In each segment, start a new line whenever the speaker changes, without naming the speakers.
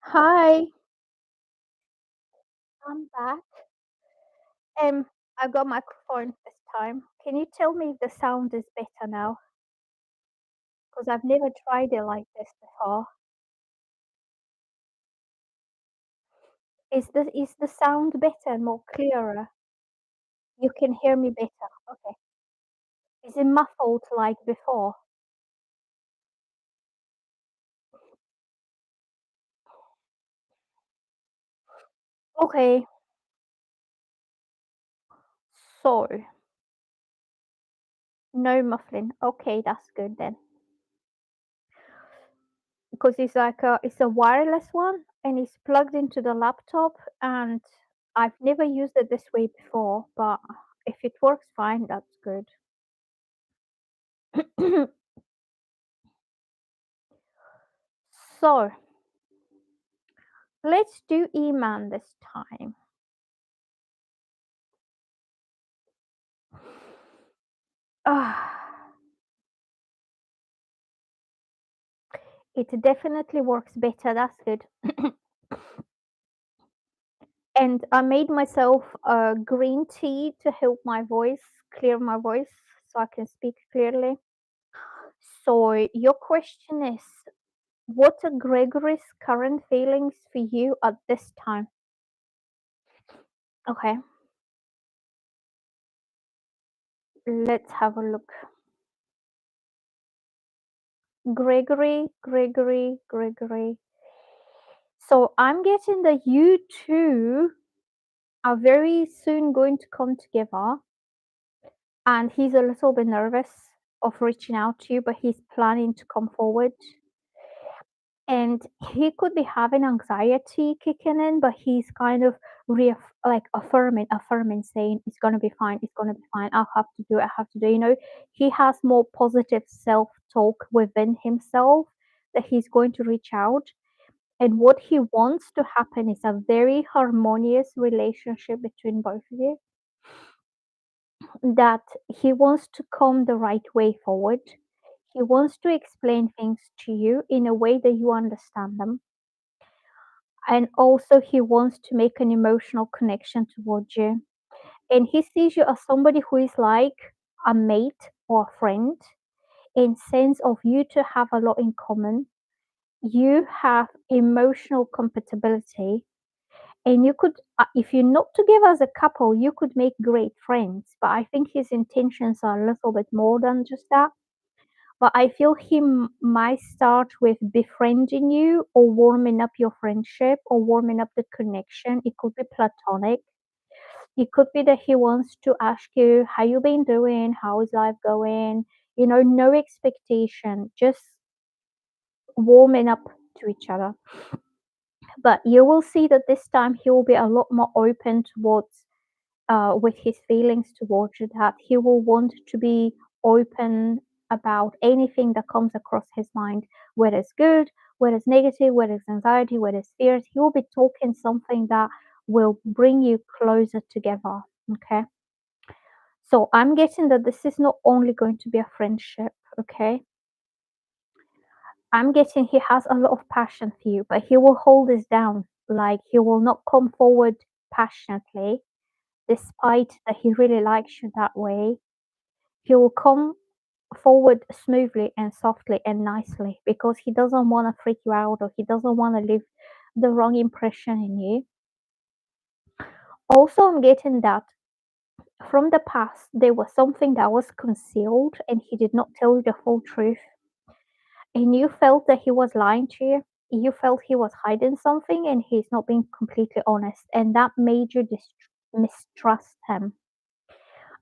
Hi, I'm back. I got microphone this time. Can you tell me if the sound is better now? Because I've never tried it like this before. Is the sound better and more clearer? You can hear me better. Okay. Is it muffled like before? Okay. So no muffling. Okay, that's good then. Because it's a wireless one and it's plugged into the laptop and I've never used it this way before, but if it works fine, that's good. So let's do Eman this time. Ah, it definitely works better. That's good. And I made myself a green tea to help my voice, clear my voice, so I can speak clearly. So your question is, what are Gregory's current feelings for you at this time? Okay, let's have a look. Gregory. So I'm getting that you two are very soon going to come together, and he's a little bit nervous of reaching out to you, but he's planning to come forward. And he could be having anxiety kicking in, but he's kind of like affirming, saying it's gonna be fine, it's gonna be fine. I'll have to do it. I have to do. He has more positive self-talk within himself that he's going to reach out. And what he wants to happen is a very harmonious relationship between both of you, that he wants to come the right way forward. He wants to explain things to you in a way that you understand them. And also, he wants to make an emotional connection towards you. And he sees you as somebody who is like a mate or a friend, in sense of you two have a lot in common. You have emotional compatibility, and you could, if you're not together as a couple, you could make great friends. But I think his intentions are a little bit more than just that. But I feel he might start with befriending you or warming up your friendship or warming up the connection. It could be platonic. It could be that he wants to ask you how you been doing, how is life going. No expectation, just warming up to each other. But you will see that this time he will be a lot more open towards with his feelings towards you, that he will want to be open about anything that comes across his mind, whether it's good, whether it's negative, whether it's anxiety, whether it's fears. He will be talking something that will bring you closer together. Okay. So I'm getting that this is not only going to be a friendship. Okay. I'm getting he has a lot of passion for you, but he will hold this down. Like he will not come forward passionately, despite that he really likes you that way. He will come forward smoothly and softly and nicely because he doesn't want to freak you out, or he doesn't want to leave the wrong impression in you. Also, I'm getting that from the past there was something that was concealed and he did not tell you the full truth, and you felt that he was lying to you. You felt he was hiding something and he's not being completely honest, and that made you mistrust him.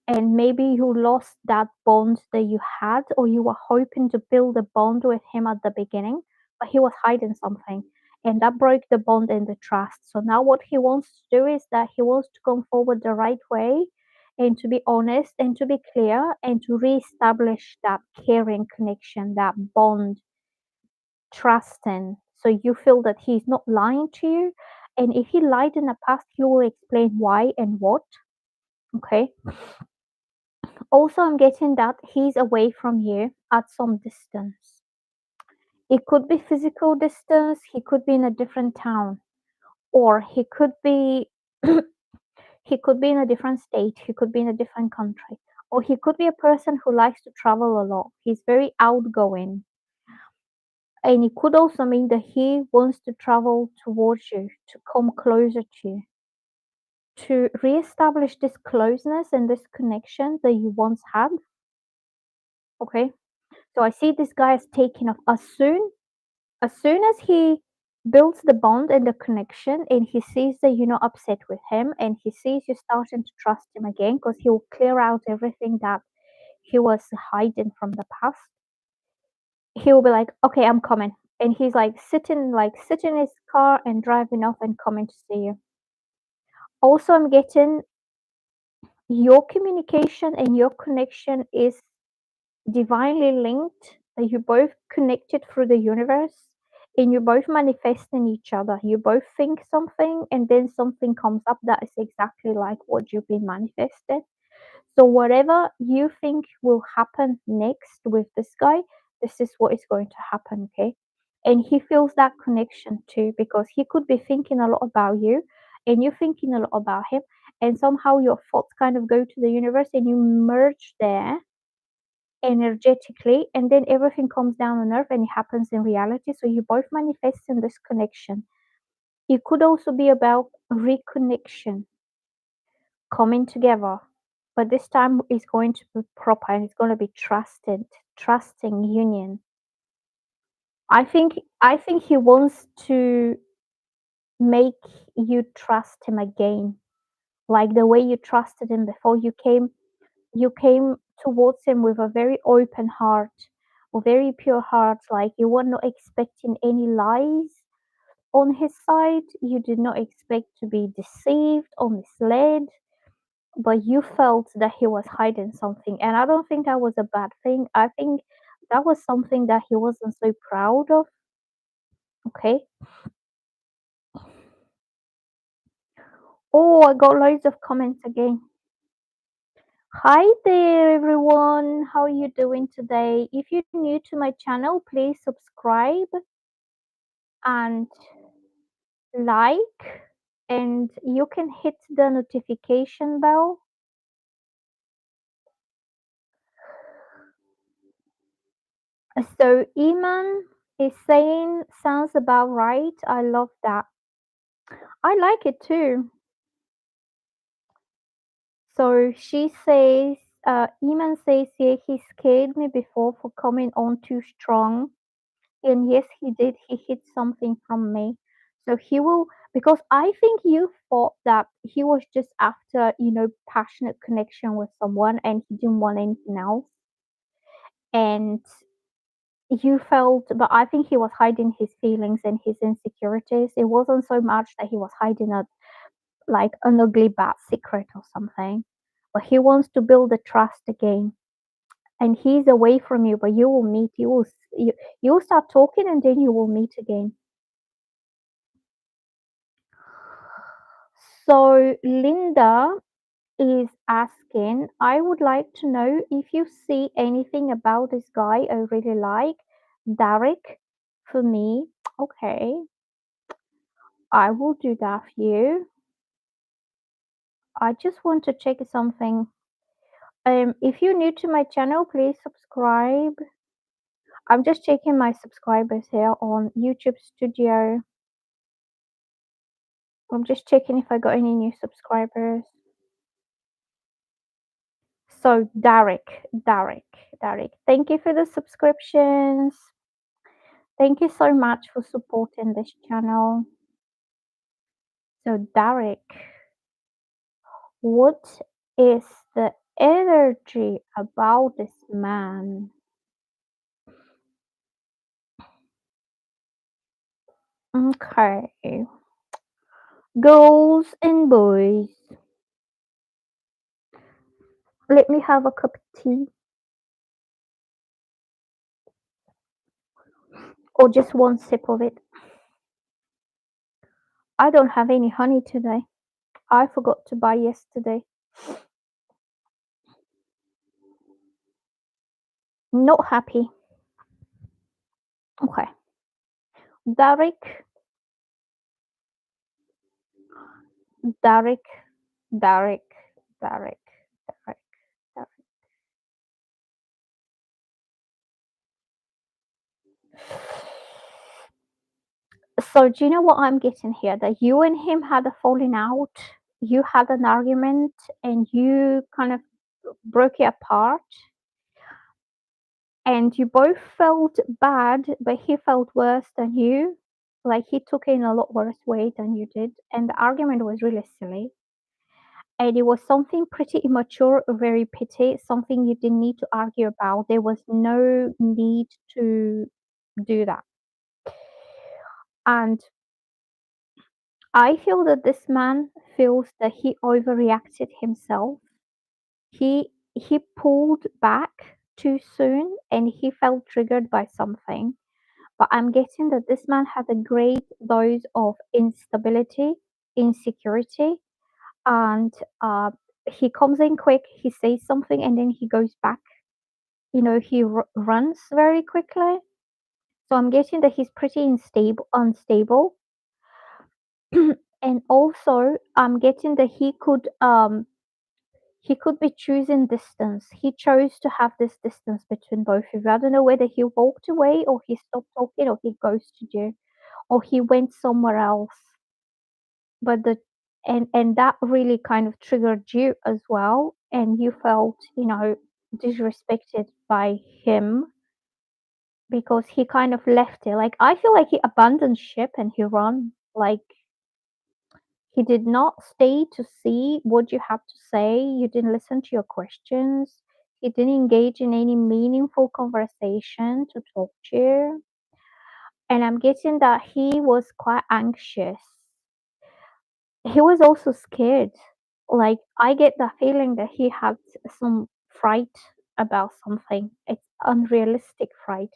and maybe you lost that bond that you had, or you were hoping to build a bond with him at the beginning, but he was hiding something, and that broke the bond and the trust. So now what he wants to do is that he wants to come forward the right way, and to be honest and to be clear and to reestablish that caring connection, that bond, trusting, so you feel that he's not lying to you. And if he lied in the past, he will explain why and what. Okay. Also, I'm getting that he's away from you at some distance. It could be physical distance, he could be in a different town, or he could be he could be in a different state, he could be in a different country, or he could be a person who likes to travel a lot. He's very outgoing. And it could also mean that he wants to travel towards you, to come closer to you, to reestablish this closeness and this connection that you once had. Okay. So I see this guy is taking off as soon as he builds the bond and the connection, and he sees that you're not upset with him, and he sees you starting to trust him again, because he will clear out everything that he was hiding from the past. He will be like, okay, I'm coming. And he's like sitting in his car and driving off and coming to see you. Also, I'm getting your communication and your connection is divinely linked, that you both connected through the universe, and you both manifesting each other. You both think something and then something comes up that is exactly like what you've been manifesting. So whatever you think will happen next with this guy, this is what is going to happen, okay? And he feels that connection too, because he could be thinking a lot about you and you're thinking a lot about him, and somehow your thoughts kind of go to the universe and you merge there energetically, and then everything comes down on earth and it happens in reality. So you both manifest in this connection. It could also be about reconnection, coming together, but this time it's going to be proper and it's going to be trusting union. I think he wants to make you trust him again, like the way you trusted him before. You came towards him with a very open heart, a very pure heart, like you were not expecting any lies on his side. You did not expect to be deceived or misled, but you felt that he was hiding something. And I don't think that was a bad thing. I think that was something that he wasn't so proud of. Okay. Oh, I got loads of comments again. Hi there, everyone. How are you doing today? If you're new to my channel, please subscribe and like, and you can hit the notification bell. So Iman is saying sounds about right. I love that. I like it too. So she says, Iman says, yeah, he scared me before for coming on too strong. And yes, he did. He hid something from me. So he will, because I think you thought that he was just after, passionate connection with someone and he didn't want anything else. And you felt, but I think he was hiding his feelings and his insecurities. It wasn't so much that he was hiding like an ugly bad secret or something, but he wants to build the trust again. And he's away from you, but you will meet. You will start talking, and then you will meet again. So Linda is asking, I would like to know if you see anything about this guy I really like, Derek, for me. Okay, I will do that for you. I just want to check something. If you're new to my channel, please subscribe. I'm just checking my subscribers here on YouTube Studio. I'm just checking if I got any new subscribers. So Derek, thank you for the subscriptions. Thank you so much for supporting this channel. So Derek, what is the energy about this man. Okay. Girls and boys. Let me have a cup of tea or just one sip of it. I don't have any honey today. I forgot to buy yesterday. Not happy. Okay. Derek, Derek, Derek, Derek, Derek, Derek. So do you know what I'm getting here? That you and him had a falling out, you had an argument, and you kind of broke it apart, and you both felt bad, but he felt worse than you. Like he took it in a lot worse way than you did, and the argument was really silly. And it was something pretty immature, very petty, something you didn't need to argue about. There was no need to do that. And I feel that this man feels that he overreacted himself. He pulled back too soon and he felt triggered by something. But I'm getting that this man had a great dose of instability, insecurity, and he comes in quick, he says something, and then he goes back. He runs very quickly. So I'm getting that he's pretty unstable. And also, I'm getting that he could be choosing distance. He chose to have this distance between both of you. I don't know whether he walked away or he stopped talking or he ghosted you or he went somewhere else. But and that really kind of triggered you as well, and you felt, disrespected by him because he kind of left it. Like I feel like he abandoned ship and he ran. Like he did not stay to see what you have to say. You didn't listen to your questions. He didn't engage in any meaningful conversation to talk to you. And I'm getting that he was quite anxious. He was also scared. Like, I get the feeling that he had some fright about something. It's unrealistic fright.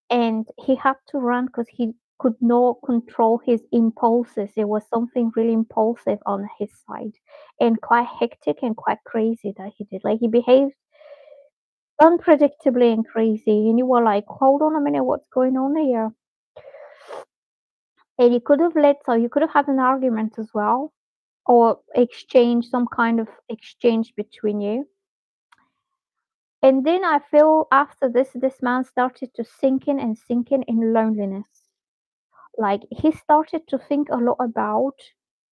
And he had to run because he could not control his impulses. It was something really impulsive on his side and quite hectic and quite crazy that he did. Like, he behaved unpredictably and crazy. And you were like, hold on a minute, what's going on here? And you could have had an argument as well or exchange some kind of exchange between you. And then I feel after this man started to sink in loneliness. Like he started to think a lot about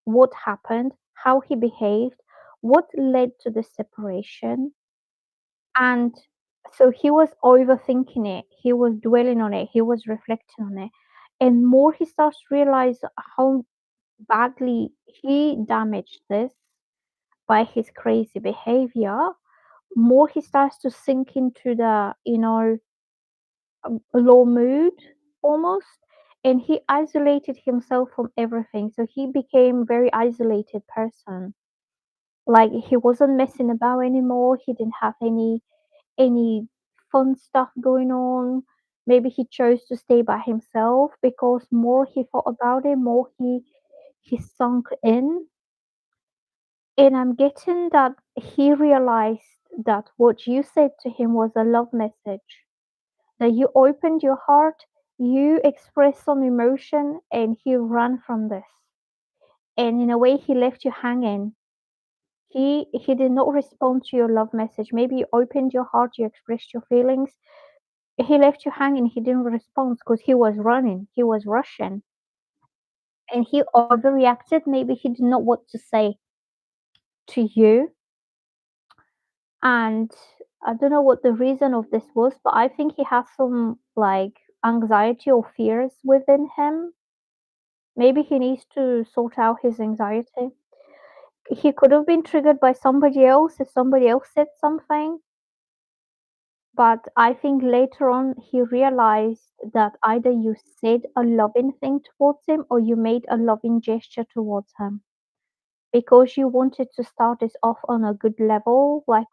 what happened, how he behaved, what led to the separation. And so he was overthinking it, he was dwelling on it, he was reflecting on it. And more he starts to realize how badly he damaged this by his crazy behavior, more he starts to sink into the, low mood almost. And he isolated himself from everything. So he became very isolated person. Like he wasn't messing about anymore. He didn't have any fun stuff going on. Maybe he chose to stay by himself because more he thought about it, more he sunk in. And I'm getting that he realized that what you said to him was a love message, that you opened your heart, you expressed some emotion, and he ran from this. And in a way, he left you hanging. He did not respond to your love message. Maybe you opened your heart, you expressed your feelings. He left you hanging. He didn't respond because he was running. He was rushing, and he overreacted. Maybe he did not know what to say to you, and I don't know what the reason of this was, but I think he has some like anxiety or fears within him. Maybe he needs to sort out his anxiety. He could have been triggered by somebody else if somebody else said something. But I think later on he realized that either you said a loving thing towards him or you made a loving gesture towards him because you wanted to start this off on a good level, like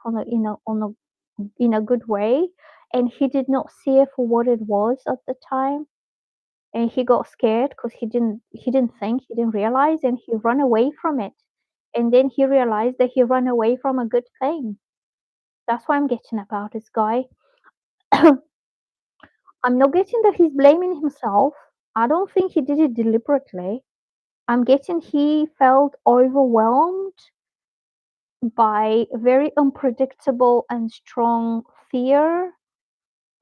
in a good way, and he did not see it for what it was at the time, and he got scared because he didn't realize, and he ran away from it, and then he realized that he ran away from a good thing. That's what I'm getting about this guy. I'm not getting that he's blaming himself. I don't think he did it deliberately. I'm getting he felt overwhelmed by very unpredictable and strong fear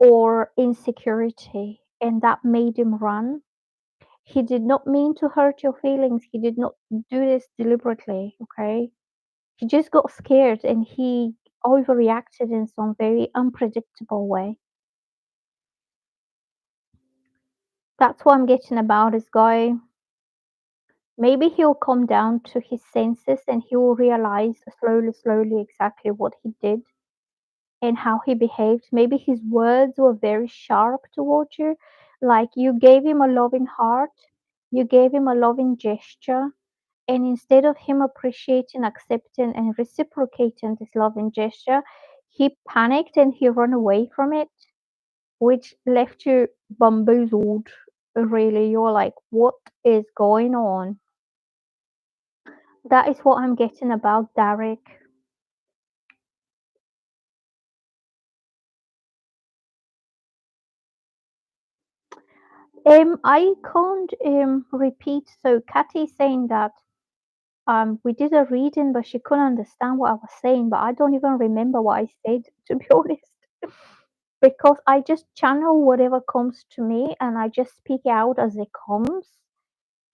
or insecurity, and that made him run. He did not mean to hurt your feelings. He did not do this deliberately, okay? He just got scared and he overreacted in some very unpredictable way. That's what I'm getting about this guy. Maybe he'll come down to his senses and he will realize slowly, slowly exactly what he did and how he behaved. Maybe his words were very sharp towards you. Like you gave him a loving heart, you gave him a loving gesture, and instead of him appreciating, accepting, and reciprocating this loving gesture, he panicked and he ran away from it, which left you bamboozled. Really, you're like, what is going on? That is what I'm getting about Derek. I can't repeat. So Kathy saying that we did a reading, but she couldn't understand what I was saying. But I don't even remember what I said, to be honest, because I just channel whatever comes to me and I just speak out as it comes,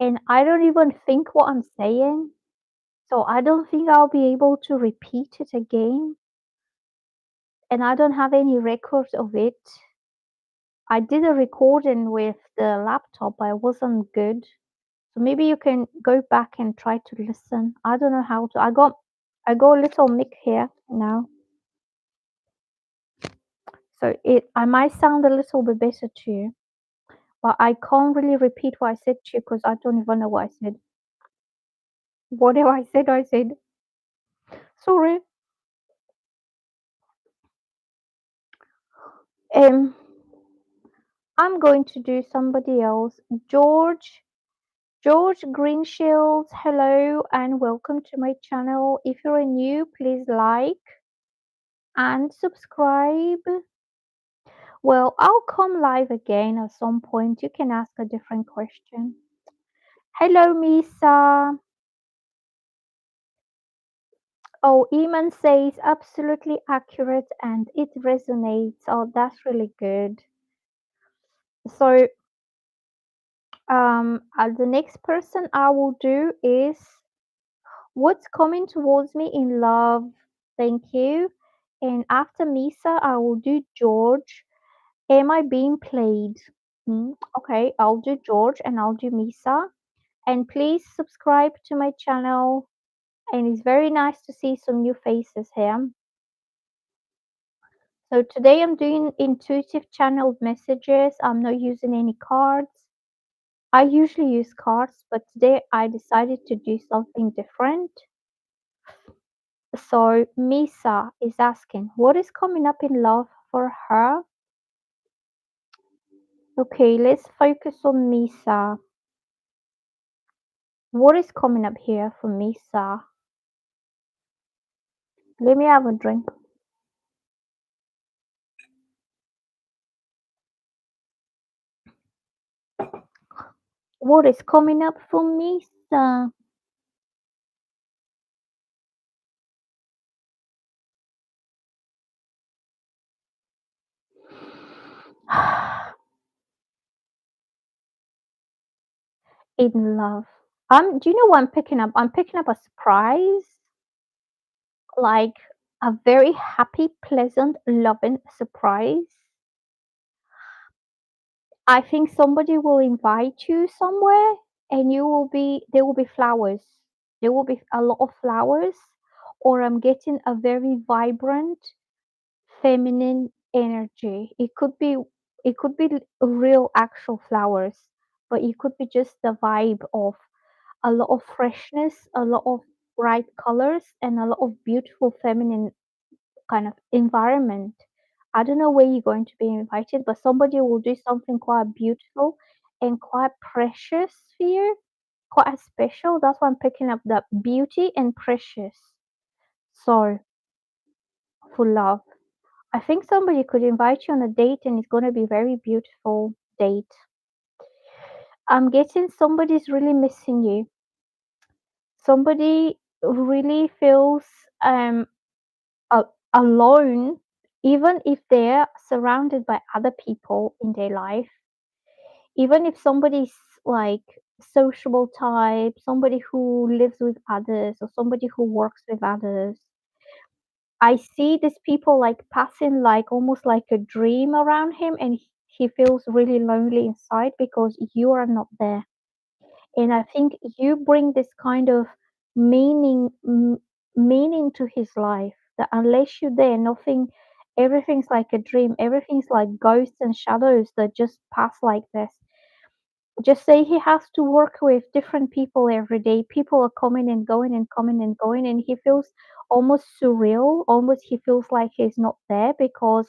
and I don't even think what I'm saying. So I don't think I'll be able to repeat it again, and I don't have any record of it. I did a recording with the laptop, but it wasn't good. So maybe you can go back and try to listen. I don't know how to. I got a little mic here now, so it I might sound a little bit better to you, but I can't really repeat what I said to you because I don't even know what I said. Whatever I said, I said. Sorry. Um, I'm going to do somebody else. George Greenshields, hello and welcome to my channel. If you're new, please like and subscribe. Well, I'll come live again at some point. You can ask a different question. Hello, Misa. Oh, Iman says absolutely accurate and it resonates. Oh, that's really good. So, the next person I will do is what's coming towards me in love. Thank you. And after Misa, I will do George. Am I being played? Okay, I'll do George and I'll do Misa. And please subscribe to my channel. And it's very nice to see some new faces here. So today I'm doing intuitive channeled messages. I'm not using any cards. I usually use cards, but today I decided to do something different. So Misa is asking, what is coming up in love for her? Okay, let's focus on Misa. What is coming up here for Misa? Let me have a drink. What is coming up for Misa? In love. Do you know what I'm picking up? I'm picking up a surprise, like a very happy, pleasant, loving surprise. I think somebody will invite you somewhere and there will be flowers. There will be a lot of flowers, or I'm getting a very vibrant feminine energy. It could be real actual flowers, but it could be just the vibe of a lot of freshness, a lot of bright colors, and a lot of beautiful feminine kind of environment. I don't know where you're going to be invited, but somebody will do something quite beautiful and quite precious for you, quite special. That's why I'm picking up that beauty and precious. So, for love. I think somebody could invite you on a date and it's going to be very beautiful date. I'm getting somebody's really missing you. Somebody really feels um alone, even if they're surrounded by other people in their life. Even if somebody's like sociable type, somebody who lives with others or somebody who works with others, I see these people like passing like almost like a dream around him, and he feels really lonely inside because you are not there. And I think you bring this kind of meaning to his life that unless you're there, nothing, everything's like a dream, everything's like ghosts and shadows that just pass like this. Just say he has to work with different people every day. People are coming and going and coming and going, and he feels almost surreal. Almost he feels like he's not there because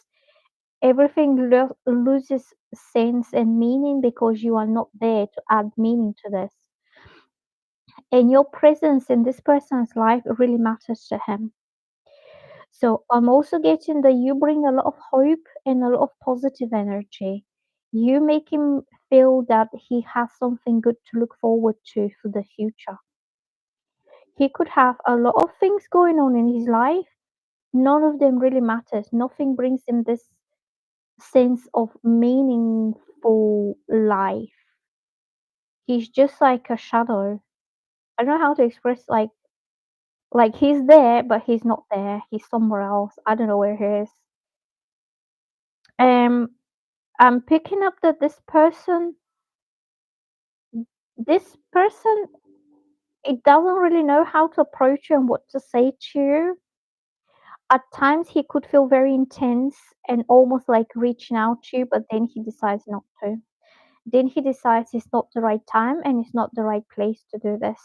everything loses sense and meaning because you are not there to add meaning to this. And your presence in this person's life really matters to him. So I'm also getting that you bring a lot of hope and a lot of positive energy. You make him feel that he has something good to look forward to for the future. He could have a lot of things going on in his life. None of them really matters. Nothing brings him this sense of meaningful life. He's just like a shadow. I don't know how to express like he's there but he's not there. He's somewhere else. I don't know where he is. Um I'm picking up that this person it doesn't really know how to approach you and what to say to you. At times he could feel very intense and almost like reaching out to you, but then he decides not to. Then he decides it's not the right time and it's not the right place to do this.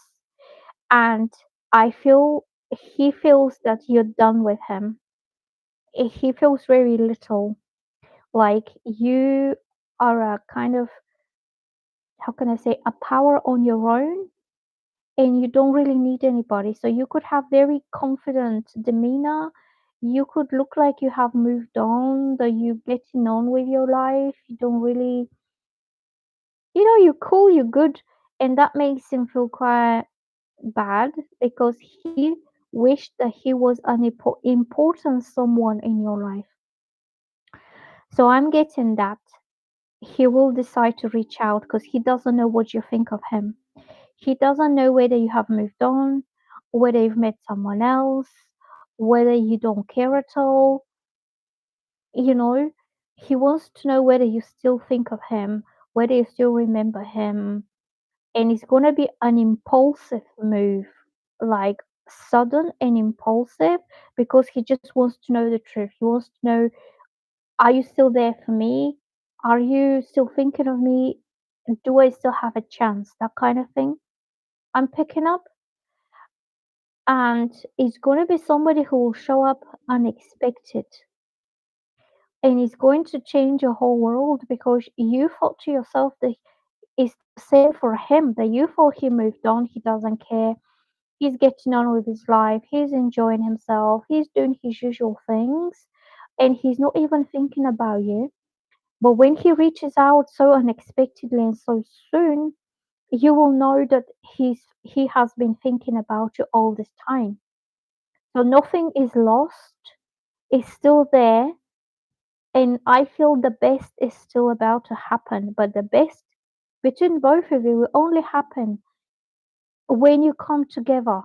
And I feel he feels that you're done with him. He feels very little. Like you are a kind of, how can I say, a power on your own and you don't really need anybody. So you could have very confident demeanor. You could look like you have moved on, that you're getting on with your life. You don't really, you're cool, you're good. And that makes him feel quite bad because he wished that he was an important someone in your life. So I'm getting that he will decide to reach out because he doesn't know what you think of him. He doesn't know whether you have moved on, whether you've met someone else, whether you don't care at all. You know, he wants to know whether you still think of him, whether you still remember him. And it's going to be an impulsive move, like sudden and impulsive, because he just wants to know the truth. He wants to know, are you still there for me? Are you still thinking of me? Do I still have a chance? That kind of thing. I'm picking up. And it's going to be somebody who will show up unexpected. And it's going to change your whole world because you thought to yourself that it's the same for him, that you thought he moved on, he doesn't care, he's getting on with his life, he's enjoying himself, he's doing his usual things, and he's not even thinking about you. But when he reaches out so unexpectedly and so soon, you will know that he has been thinking about you all this time. So nothing is lost, it's still there, and I feel the best is still about to happen. But the best between both of you will only happen when you come together.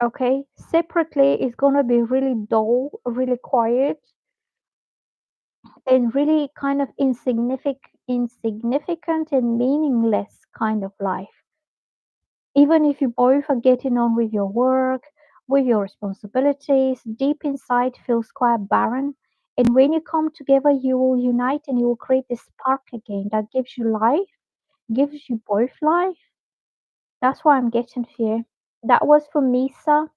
Okay? Separately, it's gonna be really dull, really quiet, and really kind of insignificant and meaningless kind of life. Even if you both are getting on with your work, with your responsibilities, deep inside feels quite barren. And when you come together, you will unite and you will create this spark again that gives you life, gives you both life. That's what I'm getting here. That was for Misa.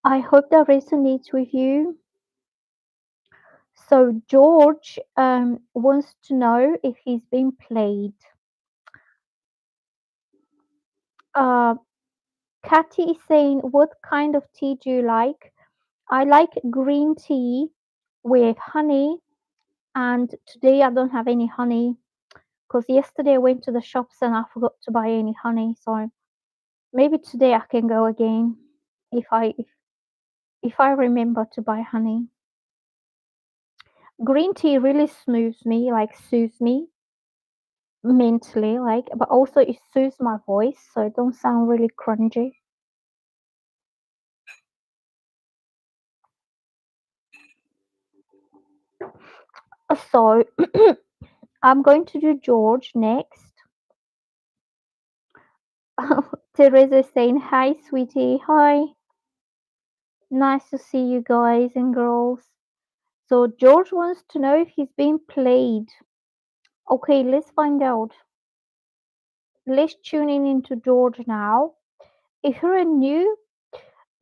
I hope that resonates with you. So George wants to know if he's been played. Uh, Kathy is saying, "What kind of tea do you like?" I like green tea with honey, and today I don't have any honey because yesterday I went to the shops and I forgot to buy any honey. So maybe today I can go again if I remember to buy honey. Green tea really smooths me, like soothes me mentally, like, but also it soothes my voice so it don't sound really crunchy. So I'm going to do George next. Teresa is saying, "Hi, sweetie. Hi. Nice to see you guys and girls." So George wants to know if he's being played. Okay, let's find out. Let's tune in into George now. If you're a new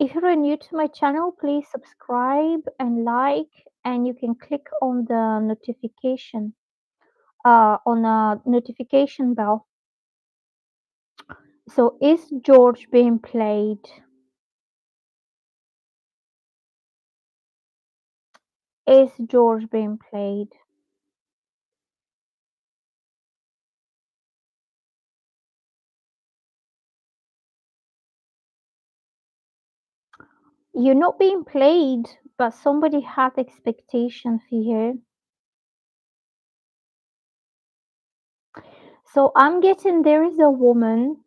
if you're new to my channel, please subscribe and like, and you can click on the notification bell. So is George being played? Is George being played? You're not being played, but somebody has expectation for you. So I'm getting there is a woman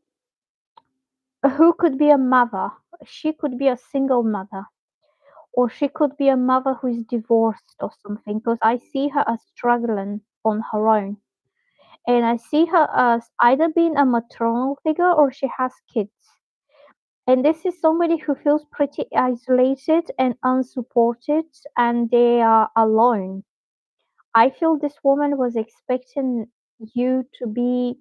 who could be a mother. She could be a single mother, or she could be a mother who is divorced or something, because I see her as struggling on her own. And I see her as either being a maternal figure or she has kids. And this is somebody who feels pretty isolated and unsupported, and they are alone. I feel this woman was expecting you to be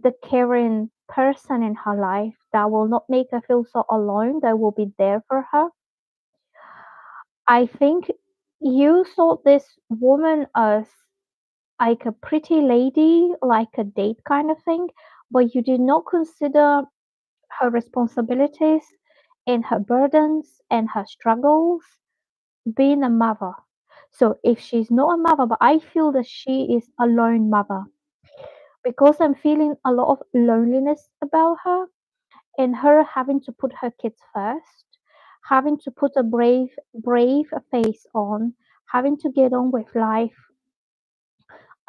the caring person in her life that will not make her feel so alone, that will be there for her. I think you saw this woman as like a pretty lady, like a date kind of thing, but you did not consider her responsibilities and her burdens and her struggles being a mother. So if she's not a mother, but I feel that she is a lone mother because I'm feeling a lot of loneliness about her and her having to put her kids first, having to put a brave face on, having to get on with life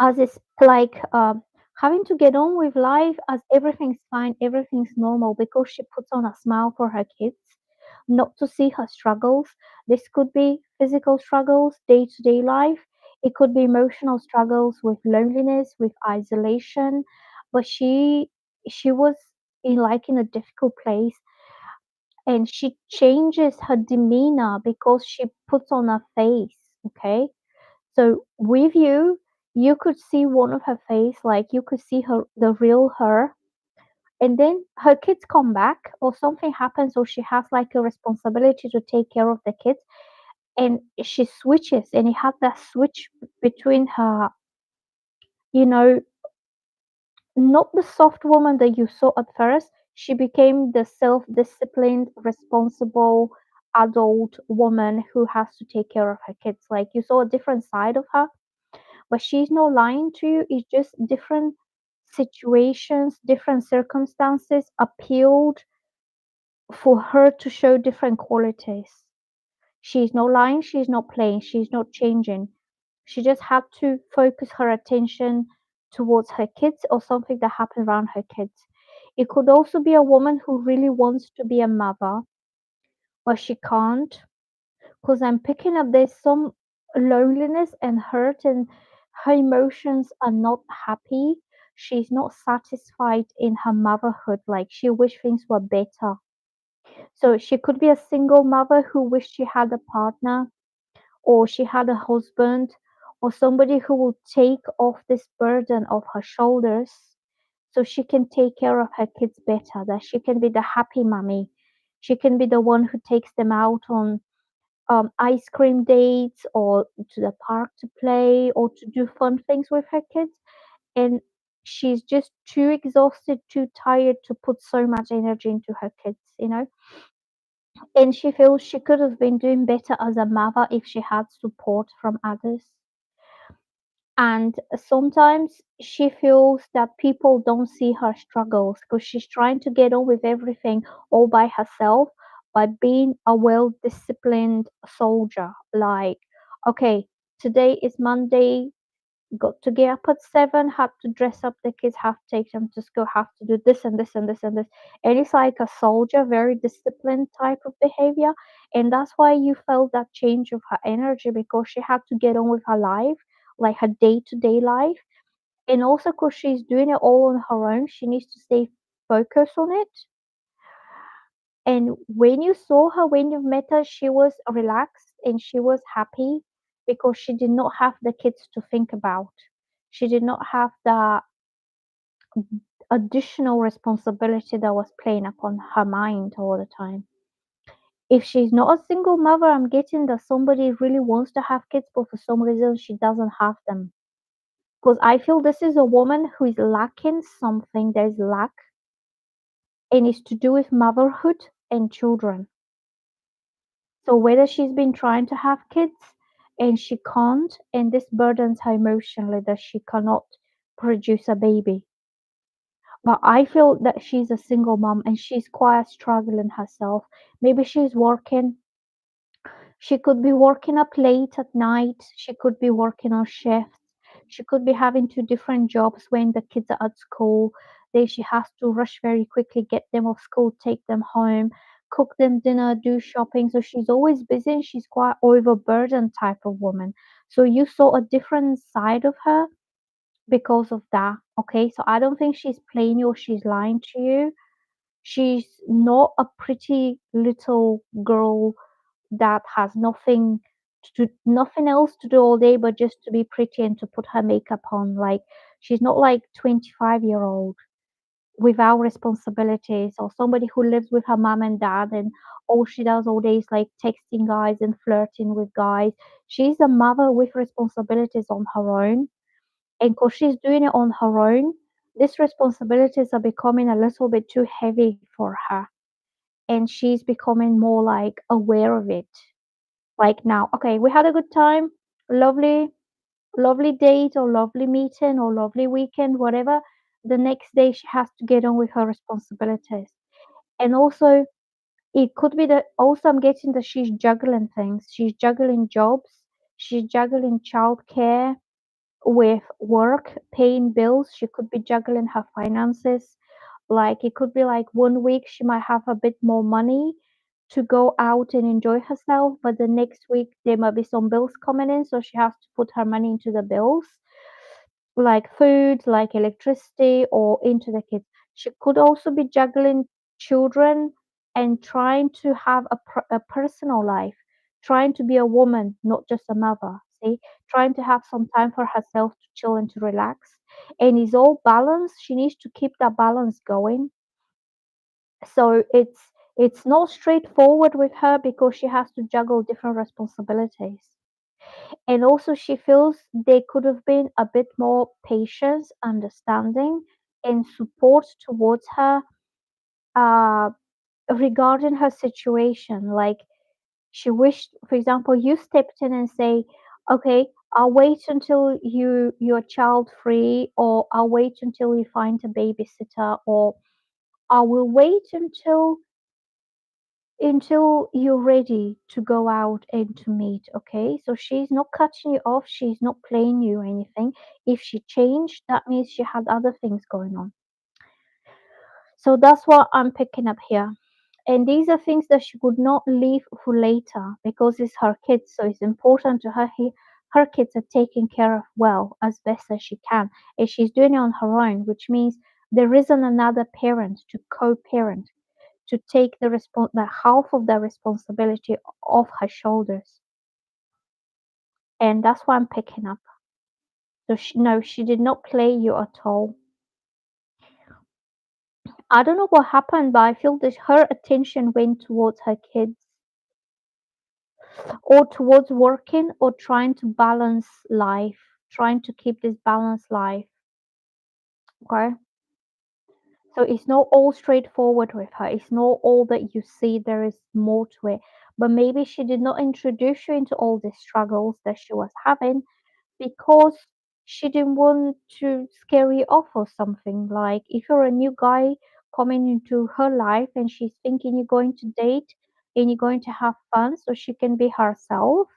as it's like having to get on with life as everything's fine, everything's normal because she puts on a smile for her kids, not to see her struggles. This could be physical struggles, day to day life. It could be emotional struggles with loneliness, with isolation. But she was in a difficult place, and she changes her demeanor because she puts on a face. Okay, so with you, you could see one of her face, like you could see her, the real her, and then her kids come back, or something happens, or she has like a responsibility to take care of the kids, and she switches, and it had that switch between her, you know, not the soft woman that you saw at first. She became the self-disciplined, responsible adult woman who has to take care of her kids. Like you saw a different side of her, but she's not lying to you. It's just different situations, different circumstances appealed for her to show different qualities. She's not lying, she's not playing, she's not changing. She just had to focus her attention towards her kids or something that happened around her kids. It could also be a woman who really wants to be a mother, but she can't, because I'm picking up there's some loneliness and hurt, and her emotions are not happy. she's not satisfied in her motherhood. Like she wished things were better. So she could be a single mother who wished she had a partner or she had a husband or somebody who will take off this burden of her shoulders so she can take care of her kids better, that she can be the happy mommy. She can be the one who takes them out on ice cream dates or to the park to play or to do fun things with her kids. And she's just too exhausted, too tired to put so much energy into her kids. And she feels she could have been doing better as a mother if she had support from others. And sometimes she feels that people don't see her struggles because she's trying to get on with everything all by herself by being a well disciplined soldier. Like, okay, today is Monday, got to get up at 7, have to dress up the kids, have to take them to school, have to do this and this and this and this. And it's like a soldier, very disciplined type of behavior. And that's why you felt that change of her energy because she had to get on with her life, like her day to day life. And also because she's doing it all on her own, she needs to stay focused on it. And when you saw her, when you met her, she was relaxed and she was happy because she did not have the kids to think about. She did not have the additional responsibility that was playing upon her mind all the time. If she's not a single mother, I'm getting that somebody really wants to have kids, but for some reason she doesn't have them. Because I feel this is a woman who is lacking something, there's lack, and it's to do with motherhood and children. So whether she's been trying to have kids and she can't, and this burdens her emotionally that she cannot produce a baby. But I feel that she's a single mom and she's quite struggling herself. Maybe she's working. She could be working up late at night. She could be working on shifts. She could be having two different jobs when the kids are at school. Then she has to rush very quickly, get them off school, take them home, cook them dinner, do shopping. So she's always busy and she's quite overburdened type of woman. So you saw a different side of her because of that. Okay, so I don't think she's playing you or she's lying to you. She's not a pretty little girl that has nothing else to do all day but just to be pretty and to put her makeup on. Like she's not like 25-year-old without responsibilities or somebody who lives with her mom and dad and all she does all day is like texting guys and flirting with guys. She's a mother with responsibilities on her own. And because she's doing it on her own, these responsibilities are becoming a little bit too heavy for her. And she's becoming more like aware of it. Like now, okay, we had a good time, lovely, lovely date or lovely meeting or lovely weekend, whatever. The next day she has to get on with her responsibilities. And also it could be that also I'm getting that she's juggling things. She's juggling jobs, she's juggling childcare with work, paying bills. She could be juggling her finances. Like it could be like one week she might have a bit more money to go out and enjoy herself, but the next week there might be some bills coming in, so she has to put her money into the bills, like food, like electricity, or into the kids. She could also be juggling children and trying to have a personal life, trying to be a woman, not just a mother. See, trying to have some time for herself to chill and to relax. And it's all balance. She needs to keep that balance going. So it's not straightforward with her because she has to juggle different responsibilities. And also she feels there could have been a bit more patience, understanding, and support towards her uh, regarding her situation. Like she wished, for example, you stepped in and say, okay, I'll wait until you're child free, or I'll wait until you find a babysitter, or I will wait until you're ready to go out and to meet. Okay, so she's not cutting you off, she's not playing you or anything. If she changed, that means she had other things going on. So that's what I'm picking up here. And these are things that she would not leave for later because it's her kids, so it's important to her her kids are taken care of well as best as she can, and she's doing it on her own, which means there isn't another parent to co-parent to take the half of the responsibility off her shoulders, and that's why I'm picking up. So no, she did not play you at all. I don't know what happened, but I feel that her attention went towards her kids or towards working or trying to balance life, trying to keep this balanced life. Okay. So it's not all straightforward with her. It's not all that you see. There is more to it. But maybe she did not introduce you into all the struggles that she was having because she didn't want to scare you off or something. Like if you're a new guy coming into her life and she's thinking you're going to date and you're going to have fun so she can be herself.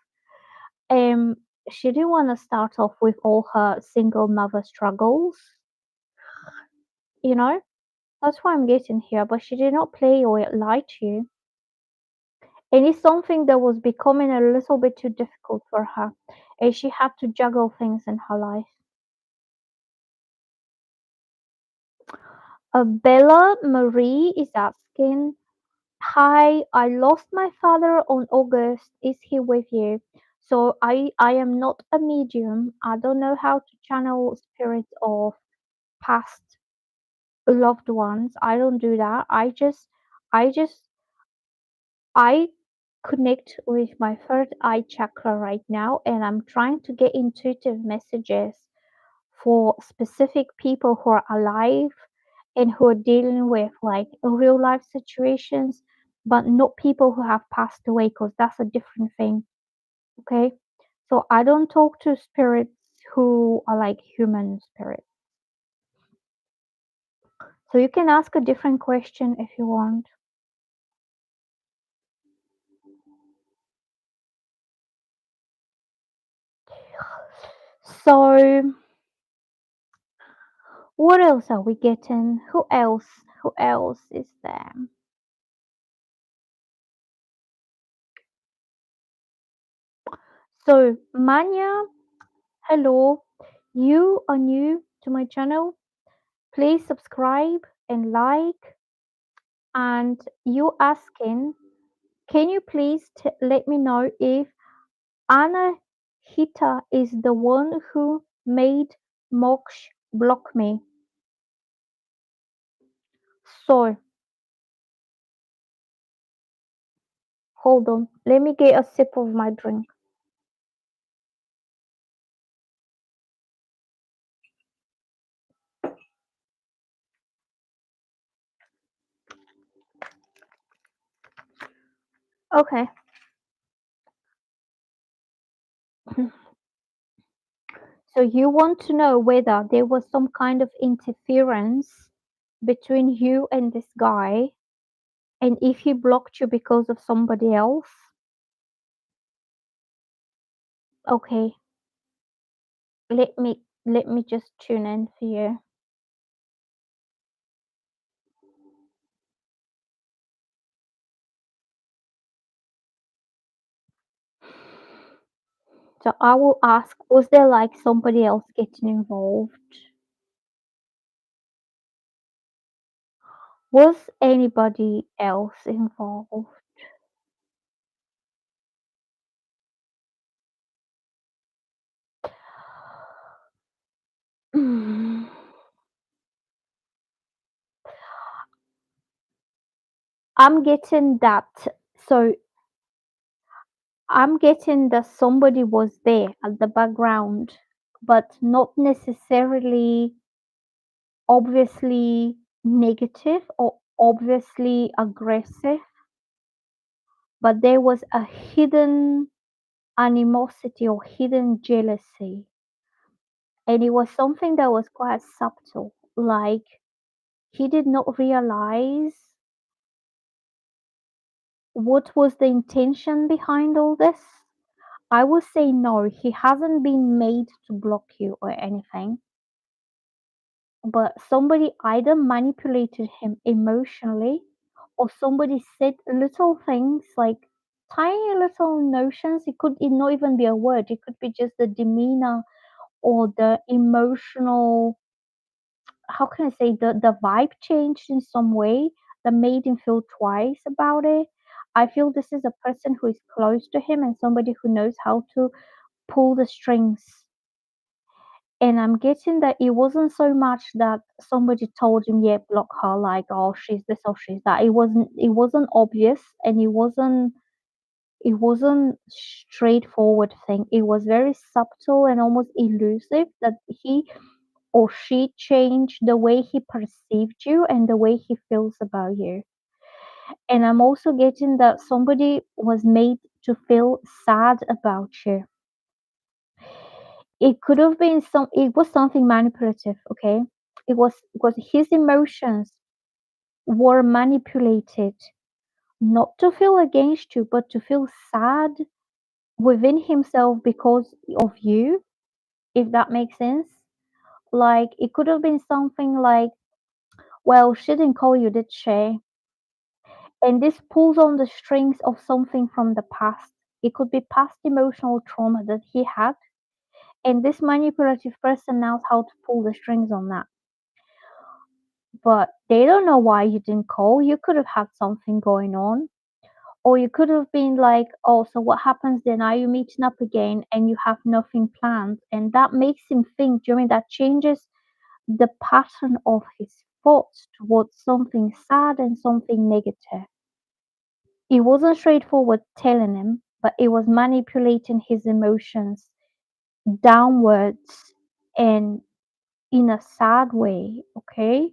Um, she didn't want to start off with all her single mother struggles, you know? That's why I'm getting here, but she did not play or lie to you. And it's something that was becoming a little bit too difficult for her, and she had to juggle things in her life. Bella Marie is asking, "Hi, I lost my father on August. Is he with you?" So I am not a medium. I don't know how to channel spirits of past loved ones. I don't do that. I just I connect with my third eye chakra right now, and I'm trying to get intuitive messages for specific people who are alive and who are dealing with like real life situations, but not people who have passed away, because that's a different thing. Okay. So I don't talk to spirits who are like human spirits. So you can ask a different question if you want. So what else are we getting? Who else? Who else is there? So Manya, hello. You are new to my channel. Please subscribe and like. And you asking, can you please let me know if Anna Hita is the one who made Mox block me? So hold on. Let me get a sip of my drink. Okay. So you want to know whether there was some kind of interference between you and this guy, and if he blocked you because of somebody else? Okay, let me just tune in for you. So I will ask, was there like somebody else getting involved? Was anybody else involved? Mm, I'm getting that. So I'm getting that somebody was there at the background, but not necessarily obviously negative or obviously aggressive, but there was a hidden animosity or hidden jealousy. And it was something that was quite subtle. Like he did not realize what was the intention behind all this. I would say no, he hasn't been made to block you or anything, but somebody either manipulated him emotionally or somebody said little things like tiny little notions. It not even be a word. It could be just the demeanor or the emotional, how can I say, the vibe changed in some way that made him feel twice about it. I feel this is a person who is close to him and somebody who knows how to pull the strings. And I'm getting that it wasn't so much that somebody told him, yeah, block her, like, oh, she's this or she's that. It wasn't obvious, and it wasn't straightforward thing. It was very subtle and almost elusive that he or she changed the way he perceived you and the way he feels about you. And I'm also getting that somebody was made to feel sad about you. It was something manipulative, okay? It was because his emotions were manipulated not to feel against you, but to feel sad within himself because of you, if that makes sense. Like it could have been something like, well, she didn't call you, did she? And this pulls on the strings of something from the past. It could be past emotional trauma that he had, and this manipulative person knows how to pull the strings on that. But they don't know why you didn't call. You could have had something going on. Or you could have been like, oh, so what happens then? Are you meeting up again and you have nothing planned? And that makes him think, during that changes the pattern of his thoughts towards something sad and something negative. It wasn't straightforward telling him, but it was manipulating his emotions downwards and in a sad way, okay?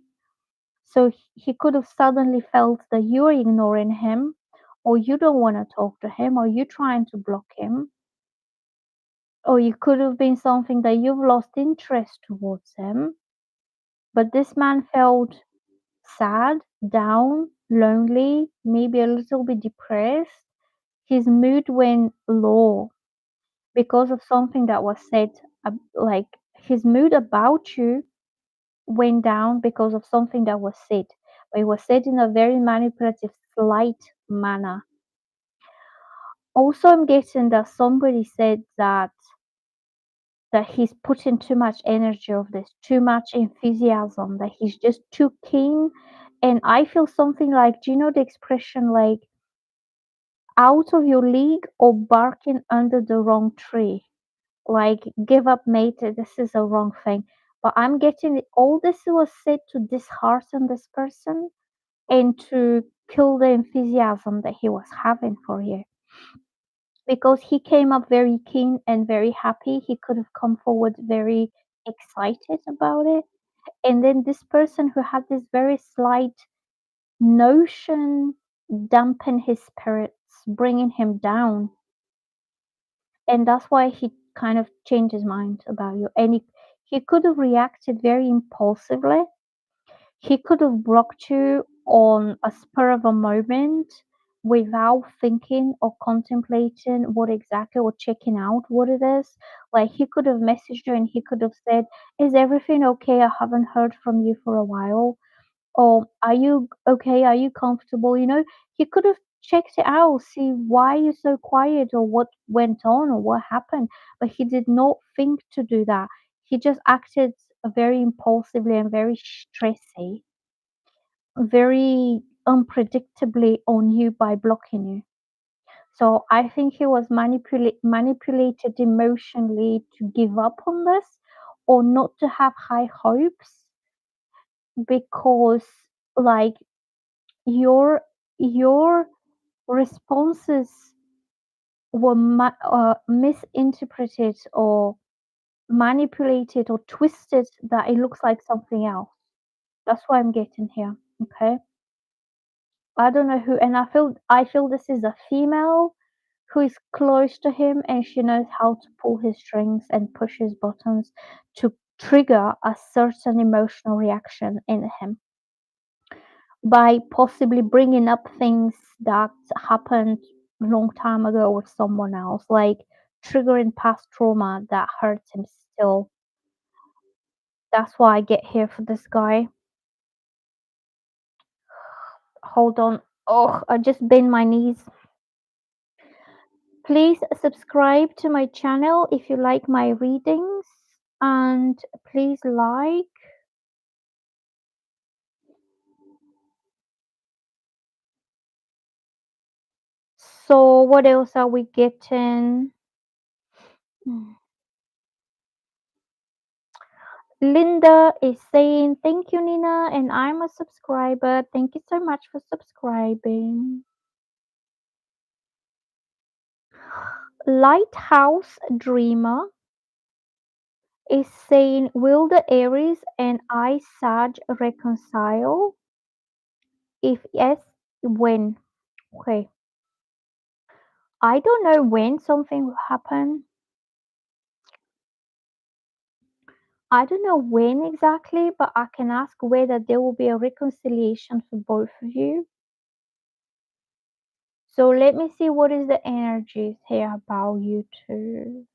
So he could have suddenly felt that you're ignoring him, or you don't want to talk to him, or you're trying to block him, or it could have been something that you've lost interest towards him. But this man felt sad, down, lonely, maybe a little bit depressed. His mood went low because of something that was said, like his mood about you went down because of something that was said. But it was said in a very manipulative, slight manner. Also, I'm guessing that somebody said that he's putting too much energy of this, too much enthusiasm, that he's just too keen. And I feel something like, do you know the expression like out of your league or barking under the wrong tree? Like, give up, mate, this is a wrong thing. But I'm getting it, all this was said to dishearten this person and to kill the enthusiasm that he was having for you. Because he came up very keen and very happy, he could have come forward very excited about it. And then this person who had this very slight notion dampen his spirits, bringing him down. And that's why he kind of changed his mind about you. And he could have reacted very impulsively. He could have blocked you on a spur of a moment without thinking or contemplating what exactly or checking out what it is. Like he could have messaged you and he could have said, is everything okay? I haven't heard from you for a while. Or are you okay? Are you comfortable? He could have checked it out, see why you're so quiet or what went on or what happened. But he did not think to do that. He just acted very impulsively and very stressy, very unpredictably on you by blocking you. So I think he was manipulated emotionally to give up on this or not to have high hopes because like your responses were misinterpreted or manipulated or twisted that it looks like something else. That's what I'm getting here. Okay. I don't know who, and I feel this is a female who is close to him and she knows how to pull his strings and push his buttons to trigger a certain emotional reaction in him by possibly bringing up things that happened a long time ago with someone else, like triggering past trauma that hurts him still. That's why I get here for this guy. Hold on. Oh, I just bend my knees. Please subscribe to my channel if you like my readings, and please like. So, what else are we getting? Hmm. Linda is saying, thank you, Nina, and I'm a subscriber. Thank you so much for subscribing. Lighthouse Dreamer is saying, will the Aries and I Sag reconcile? If yes, when? Okay. I don't know when something will happen. I don't know when exactly, but I can ask whether there will be a reconciliation for both of you. So let me see what is the energies here about you two.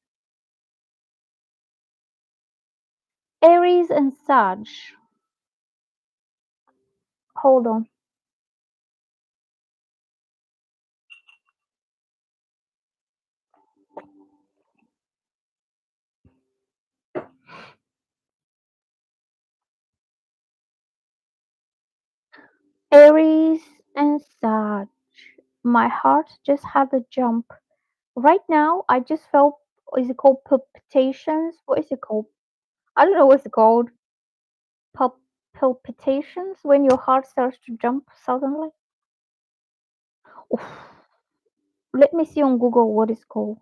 Aries and Sag. Hold on. Aries and Sag. My heart just had a jump. Right now, I just felt, is it called palpitations? What is it called? I don't know what's it called. Pal- Palpitations when your heart starts to jump suddenly. Oof. Let me see on Google what it's called.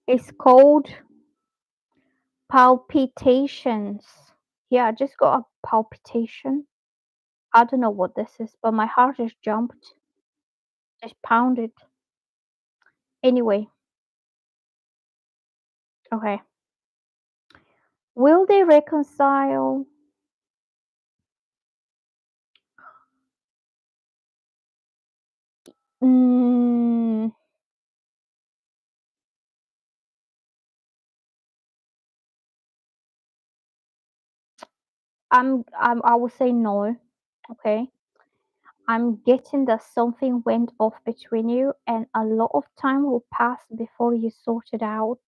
It's called palpitations. Yeah, I just got a palpitation. I don't know what this is, but my heart just jumped, just pounded. Anyway, okay. Will they reconcile? Mm, I will say no. Okay. I'm getting that something went off between you, and a lot of time will pass before you sort it out.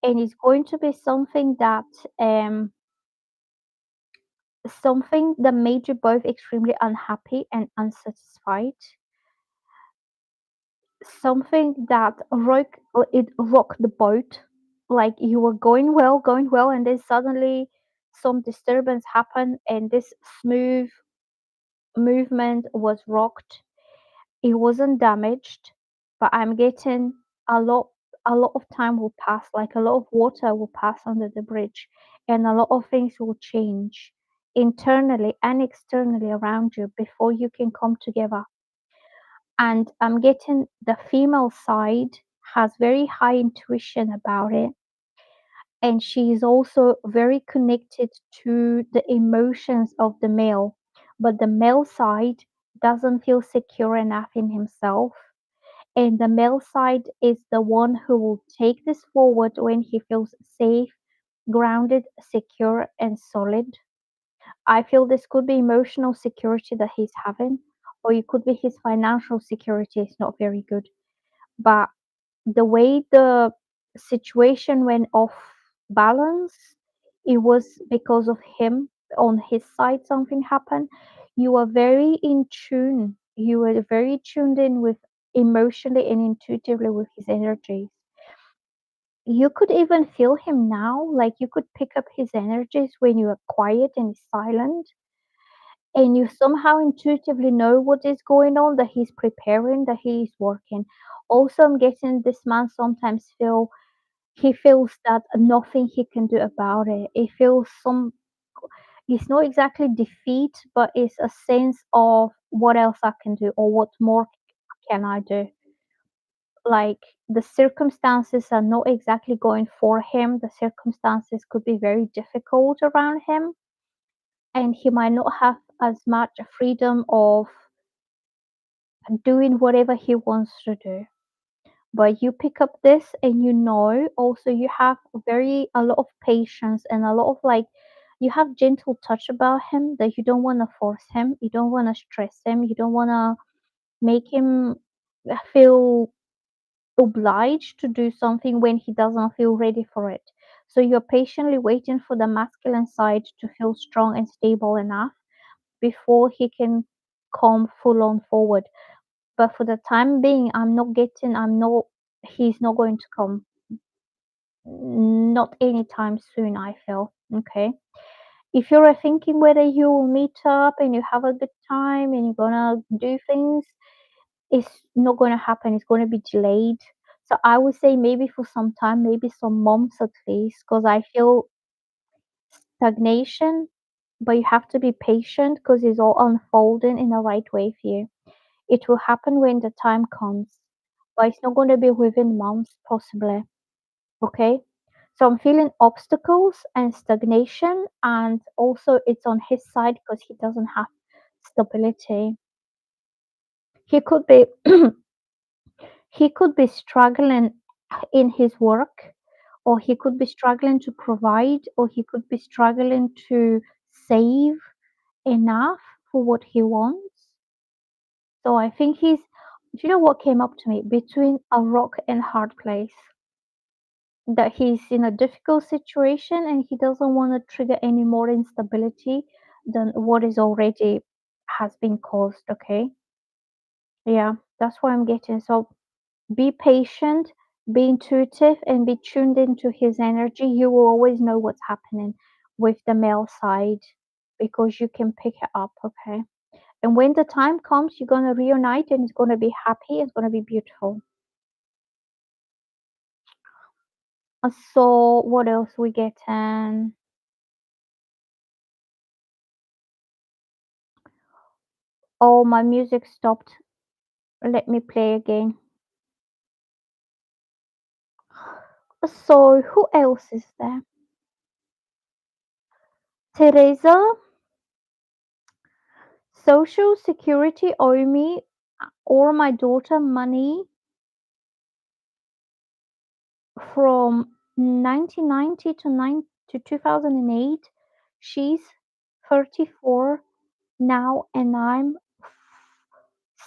And it's going to be um something that made you both extremely unhappy and unsatisfied. Something that rocked the boat. Like you were going well, and then suddenly some disturbance happened, and this smooth movement was rocked. It wasn't damaged, but I'm getting a lot a lot of time will pass, like a lot of water will pass under the bridge, and a lot of things will change internally and externally around you before you can come together. And I'm getting the female side has very high intuition about it, and she is also very connected to the emotions of the male, but the male side doesn't feel secure enough in himself, and the male side is the one who will take this forward when he feels safe, grounded, secure, and solid. I feel this could be emotional security that he's having, or it could be his financial security is not very good. But the way the situation went off balance, it was because of him. On his side, something happened. You were very in tune. You were very tuned in with emotionally and intuitively with his energies. You could even feel him now, like you could pick up his energies when you are quiet and silent, and you somehow intuitively know what is going on, that he's preparing, that he is working. Also, I'm getting this man sometimes he feels that nothing he can do about it. He feels it's not exactly defeat, but it's a sense of what else I can do or what more can I do. Like the circumstances are not exactly going for him. The circumstances could be very difficult around him, and he might not have as much freedom of doing whatever he wants to do. But you pick up this, and you know also you have a lot of patience and a lot of like you have gentle touch about him that you don't want to force him, you don't want to stress him, you don't want to make him feel obliged to do something when he doesn't feel ready for it. So you're patiently waiting for the masculine side to feel strong and stable enough before he can come full on forward. But for the time being, he's not going to come. Not anytime soon, I feel. Okay. If you're thinking whether you will meet up and you have a good time and you're gonna do things, it's not gonna happen. It's gonna be delayed. So I would say maybe for some time, maybe some months at least, because I feel stagnation, but you have to be patient because it's all unfolding in the right way for you. It will happen when the time comes, but it's not going to be within months, possibly. Okay. So I'm feeling obstacles and stagnation, and also it's on his side because he doesn't have stability. He could be he could be struggling in his work, or he could be struggling to provide, or he could be struggling to save enough for what he wants. So I think do you know what came up to me? Between a rock and hard place. That he's in a difficult situation and he doesn't want to trigger any more instability than what is already has been caused. Okay. Yeah, that's what I'm getting. So be patient, be intuitive, and be tuned into his energy. You will always know what's happening with the male side because you can pick it up. Okay. And when the time comes, you're going to reunite and it's going to be happy. It's going to be beautiful. So, what else we get? Oh, my music stopped. Let me play again. So, who else is there? Teresa, Social Security owe me or my daughter money from 1990 to 2008. She's 34 now and I'm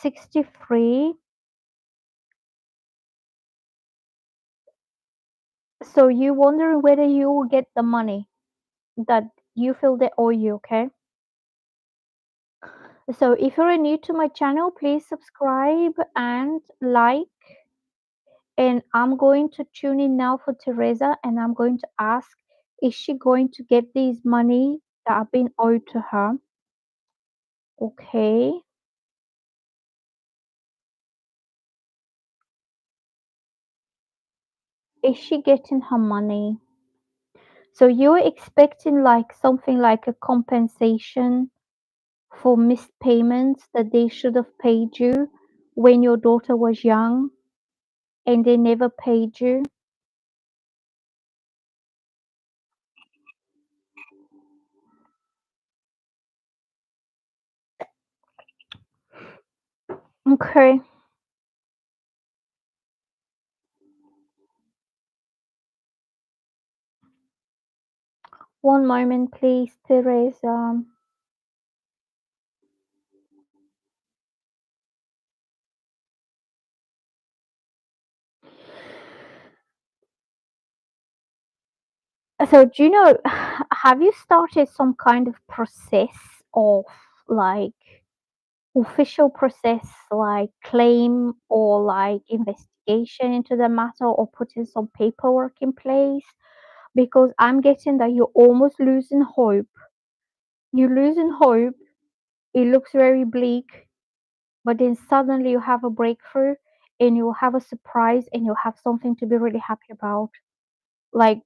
63. So you wondering whether you will get the money that you feel they owe you, okay? So if you're new to my channel, please subscribe and like. And I'm going to tune in now for Teresa and I'm going to ask, is she going to get these money that have been owed to her? Okay. Is she getting her money? So you're expecting like something like a compensation for missed payments that they should have paid you when your daughter was young and they never paid you? Okay. One moment, please, Teresa. So, do you know, have you started some kind of process of like official process, like claim or like investigation into the matter or putting some paperwork in place? Because I'm getting that you're almost losing hope. You're losing hope. It looks very bleak, but then suddenly you have a breakthrough and you'll have a surprise and you'll have something to be really happy about. Like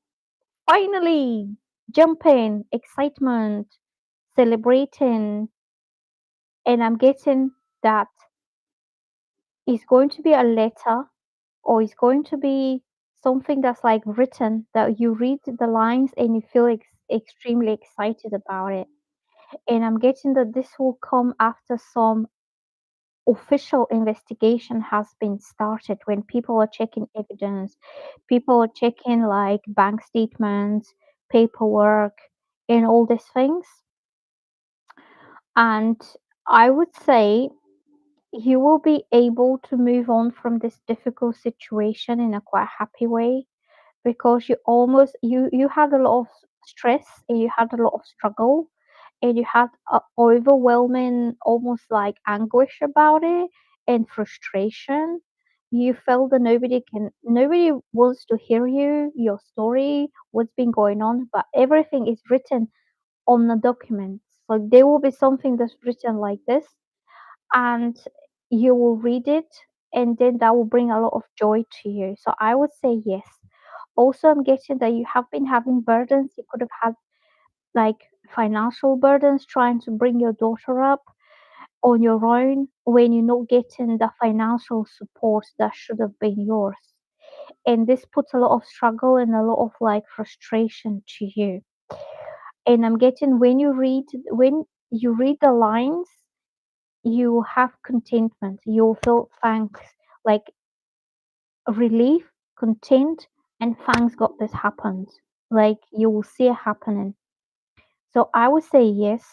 finally jumping, excitement, celebrating, and I'm getting that it's going to be a letter or it's going to be something that's like written that you read the lines and you feel extremely excited about it. And I'm getting that this will come after some official investigation has been started when people are checking evidence, people are checking like bank statements, paperwork, and all these things. And I would say you will be able to move on from this difficult situation in a quite happy way, because you had a lot of stress and you had a lot of struggle and you had a overwhelming almost like anguish about it and frustration. You felt that nobody wants to hear your story, what's been going on, but everything is written on the document. So there will be something that's written like this, and you will read it, and then that will bring a lot of joy to you. So I would say yes. Also, I'm guessing that you have been having burdens. You could have had like financial burdens trying to bring your daughter up on your own when you're not getting the financial support that should have been yours. And this puts a lot of struggle and a lot of like frustration to you. And I'm getting when you read the lines, you have contentment. You'll feel thanks, like relief, content, and thanks God this happened. Like you will see it happening. So I would say yes.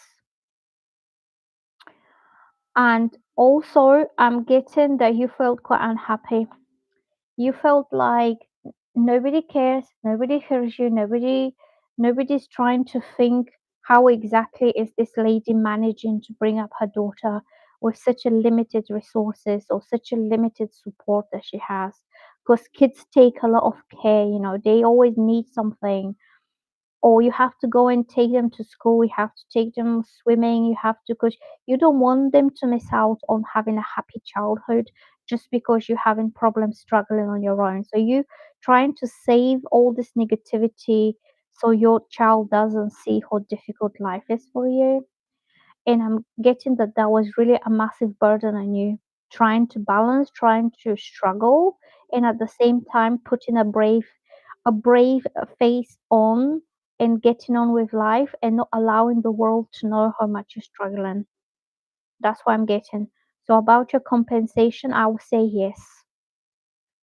And also, I'm getting that you felt quite unhappy. You felt like nobody cares, nobody hears you, nobody's trying to think how exactly is this lady managing to bring up her daughter with such a limited resources or such a limited support that she has. Because kids take a lot of care, they always need something, or you have to go and take them to school, you have to take them swimming, you have to coach. You don't want them to miss out on having a happy childhood just because you're having problems struggling on your own. So you trying to save all this negativity so your child doesn't see how difficult life is for you. And I'm getting that that was really a massive burden on you, trying to balance, trying to struggle, and at the same time putting a brave face on and getting on with life and not allowing the world to know how much you're struggling. That's what I'm getting. So about your compensation, I will say yes.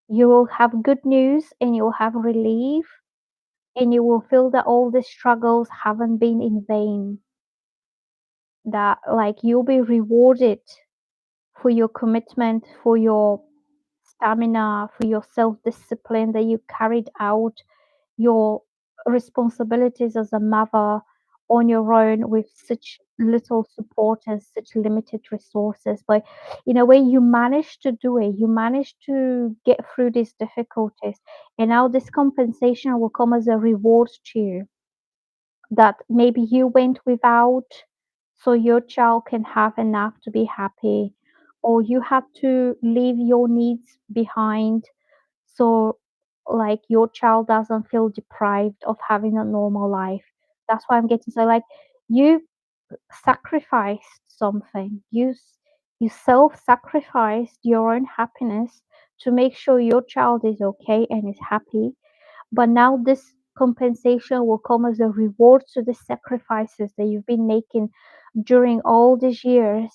You will have good news and you will have relief, and you will feel that all the struggles haven't been in vain. That like you'll be rewarded for your commitment, for your stamina, for your self discipline that you carried out your responsibilities as a mother on your own with such little support and such limited resources. But in a way, you managed to do it, you managed to get through these difficulties, and now this compensation will come as a reward to you, that maybe you went without so your child can have enough to be happy, or you had to leave your needs behind so like your child doesn't feel deprived of having a normal life. That's why I'm getting, so like you sacrificed something, you self-sacrificed your own happiness to make sure your child is okay and is happy, but now this compensation will come as a reward to the sacrifices that you've been making during all these years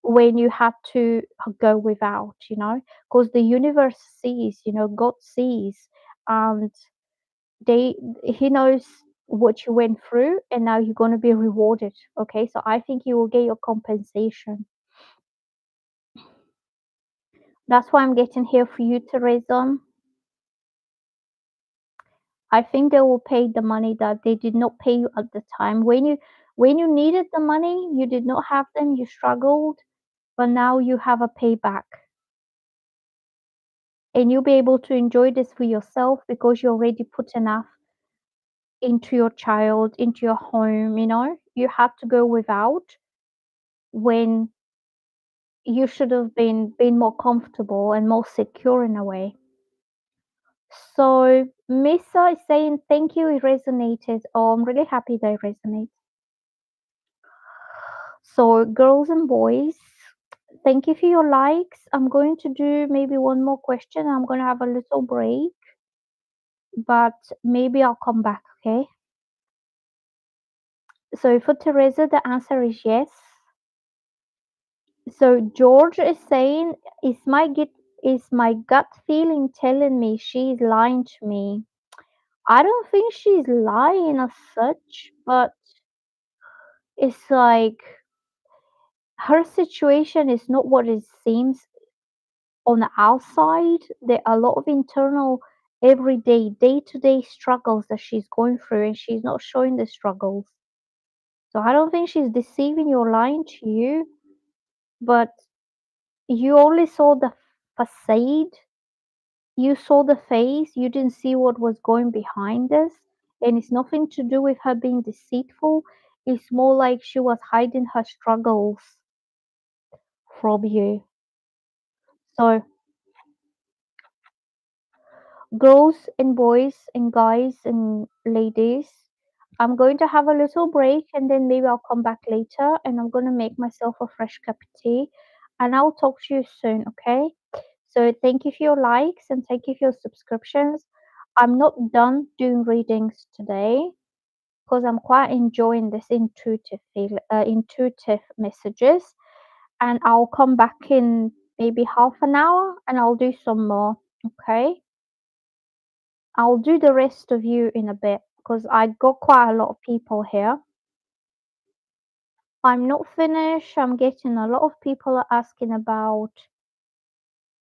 when you had to go without, because the universe sees, God sees, and they he knows what you went through, and now you're going to be rewarded. Okay, so I think you will get your compensation. That's why I'm getting here for you, Teresa. I think they will pay the money that they did not pay you at the time when you needed the money. You did not have them, you struggled, but now you have a payback, and you'll be able to enjoy this for yourself because you already put enough into your child, into your home. You had to go without when you should have been more comfortable and more secure in a way. So Misa is saying thank you, it resonated. Oh, I'm really happy that it resonates. So girls and boys, thank you for your likes. I'm going to do maybe one more question. I'm going to have a little break, but maybe I'll come back, okay? So for Teresa, the answer is yes. So George is saying, is my gut feeling telling me she's lying to me? I don't think she's lying as such, but it's like her situation is not what it seems on the outside. There are a lot of internal, everyday, day to day struggles that she's going through, and she's not showing the struggles. So I don't think she's deceiving you or lying to you, but you only saw the facade, you saw the face, you didn't see what was going behind this. And it's nothing to do with her being deceitful. It's more like she was hiding her struggles from you. So, girls and boys and guys and ladies, I'm going to have a little break and then maybe I'll come back later and I'm going to make myself a fresh cup of tea and I'll talk to you soon, okay? So, thank you for your likes and thank you for your subscriptions. I'm not done doing readings today because I'm quite enjoying this intuitive messages. And I'll come back in maybe half an hour and I'll do some more. Okay, I'll do the rest of you in a bit because I got quite a lot of people here. I'm not finished. I'm getting a lot of people are asking about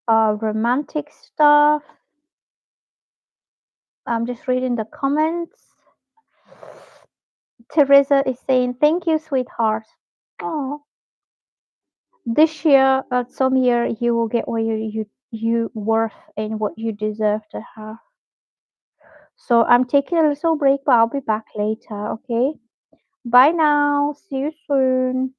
romantic stuff. I'm just reading the comments. Teresa is saying, "Thank you, sweetheart." Oh, this year, some year, you will get what you worth and what you deserve to have. So I'm taking a little break, but I'll be back later. Okay. Bye now. See you soon.